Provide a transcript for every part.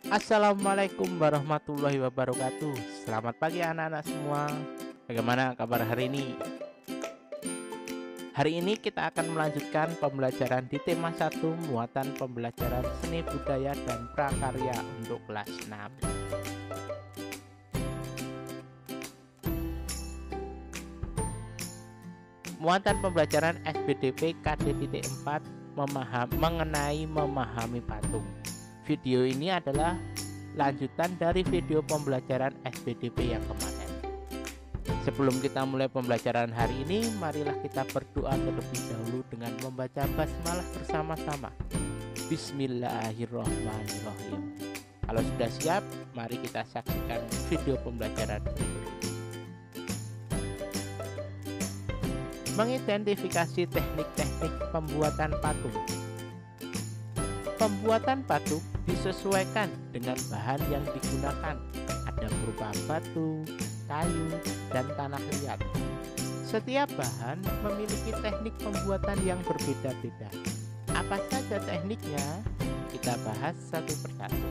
Assalamualaikum warahmatullahi wabarakatuh. Selamat pagi anak-anak semua. Bagaimana kabar hari ini? Hari ini kita akan melanjutkan pembelajaran di tema 1 muatan pembelajaran seni budaya dan prakarya untuk kelas 6. Muatan pembelajaran SBDP KD.4 mengenai memahami patung. Video ini adalah lanjutan dari video pembelajaran SBDP yang kemarin. Sebelum kita mulai pembelajaran hari ini, marilah kita berdoa terlebih dahulu dengan membaca basmalah bersama-sama. Bismillahirrahmanirrahim. Kalau sudah siap, mari kita saksikan video pembelajaran berikut ini. Mengidentifikasi teknik-teknik pembuatan patung. Pembuatan patung disesuaikan dengan bahan yang digunakan. Ada berupa batu, kayu, dan tanah liat. Setiap bahan memiliki teknik pembuatan yang berbeda-beda. Apa saja tekniknya? Kita bahas satu persatu.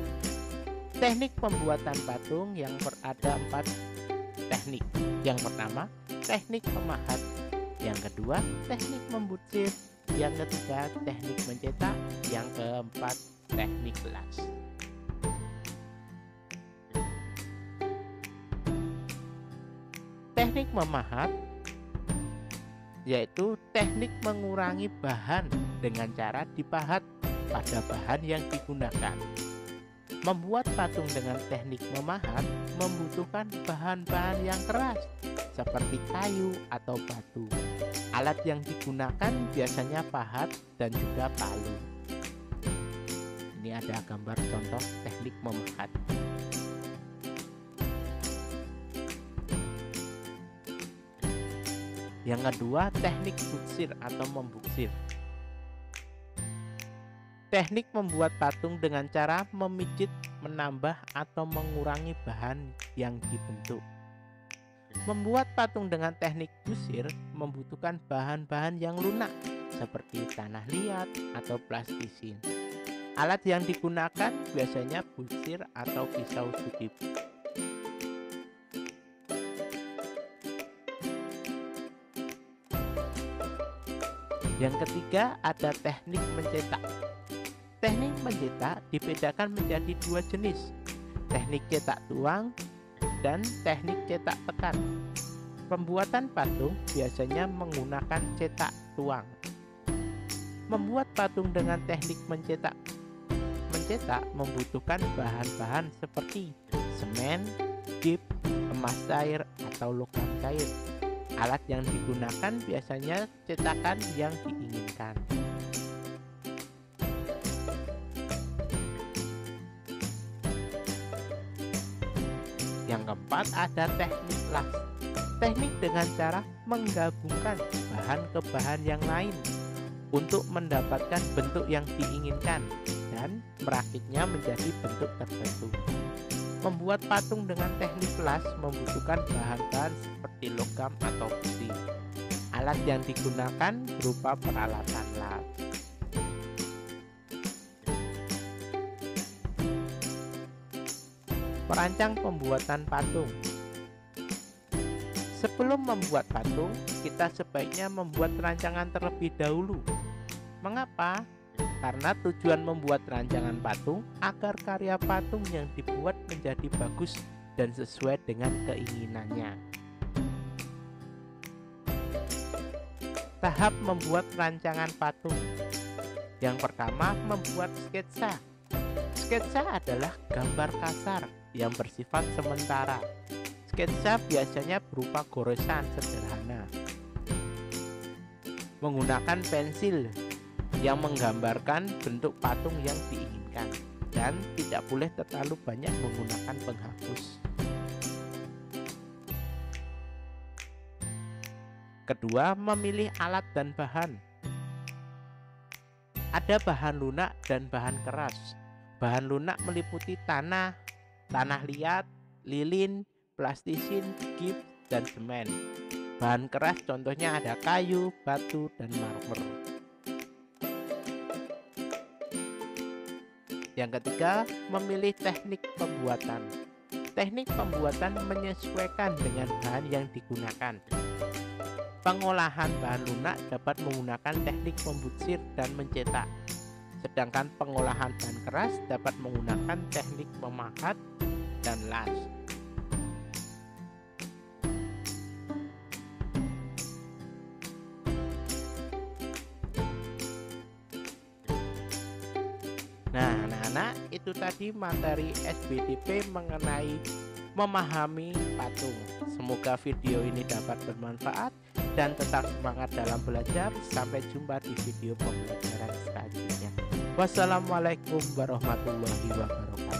Teknik pembuatan patung yang berada 4 teknik. Yang pertama, teknik memahat. Yang kedua, teknik membutsir. Yang ketiga, teknik mencetak. Yang keempat, teknik las. Teknik memahat yaitu teknik mengurangi bahan dengan cara dipahat pada bahan yang digunakan. Membuat patung dengan teknik memahat membutuhkan bahan-bahan yang keras seperti kayu atau batu. Alat yang digunakan biasanya pahat dan juga palu. Ini ada gambar contoh teknik memahat. Yang kedua, teknik butsir atau membuksir. Teknik membuat patung dengan cara memijit, menambah atau mengurangi bahan yang dibentuk. Membuat patung dengan teknik busir membutuhkan bahan-bahan yang lunak seperti tanah liat atau plastisin. Alat yang digunakan biasanya busir atau pisau sudip. Yang ketiga, ada teknik mencetak. Teknik mencetak dibedakan menjadi 2 jenis, teknik cetak tuang dan teknik cetak tekan. Pembuatan patung biasanya menggunakan cetak tuang. Membuat patung dengan teknik mencetak membutuhkan bahan-bahan seperti semen, gips, emas cair, atau logam cair. Alat yang digunakan biasanya cetakan yang diinginkan. Yang keempat, ada teknik las. Teknik dengan cara menggabungkan bahan ke bahan yang lain untuk mendapatkan bentuk yang diinginkan dan merakitnya menjadi bentuk tertentu. Membuat patung dengan teknik las membutuhkan bahan-bahan seperti logam atau besi. Alat yang digunakan berupa peralatan las. Perancang pembuatan patung. Sebelum membuat patung, kita sebaiknya membuat rancangan terlebih dahulu. Mengapa? Karena tujuan membuat rancangan patung agar karya patung yang dibuat menjadi bagus dan sesuai dengan keinginannya. Tahap membuat rancangan patung. Yang pertama, membuat sketsa. Sketsa adalah gambar kasar yang bersifat sementara. Sketsa biasanya berupa goresan sederhana. Menggunakan pensil yang menggambarkan bentuk patung yang diinginkan dan tidak boleh terlalu banyak menggunakan penghapus. Kedua, memilih alat dan bahan. Ada bahan lunak dan bahan keras. Bahan lunak meliputi tanah liat, lilin, plastisin, gips, dan semen. Bahan keras contohnya ada kayu, batu, dan marmer. Yang ketiga, memilih teknik pembuatan. Teknik pembuatan menyesuaikan dengan bahan yang digunakan. Pengolahan bahan lunak dapat menggunakan teknik membutsir dan mencetak. Sedangkan pengolahan bahan keras dapat menggunakan teknik memahat dan las. Nah, anak-anak, itu tadi materi SBDP mengenai memahami patung. Semoga video ini dapat bermanfaat dan tetap semangat dalam belajar. Sampai jumpa di video pembelajaran selanjutnya. Wassalamualaikum warahmatullahi wabarakatuh.